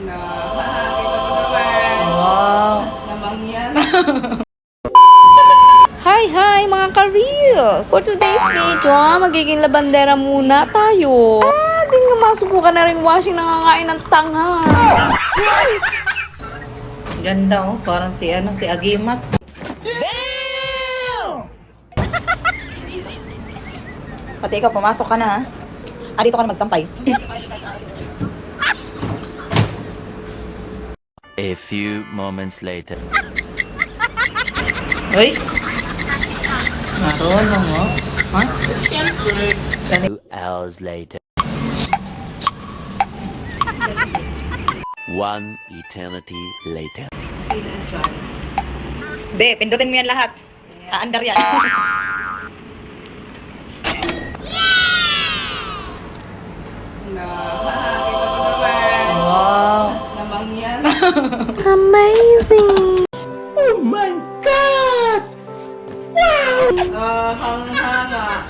Kita mo naman. Wow! Namang yan. Hi mga ka-reels! For today's video, magiging labandera muna tayo. Din nga masubukan na rin washing nangangain ng tanga. Ganda oh, parang si Agimat. Pati ikaw, pumasok ka na ha. Dito ka na magsampay. A few moments later. Hoy! Marunong oh. Ha? Siyempre. 2 hours later. 1 eternity later. Be, pindutin mo yan lahat. Aandar yan. Kita mo naman. Wow! Namang yan. Amazing! Hanghanga.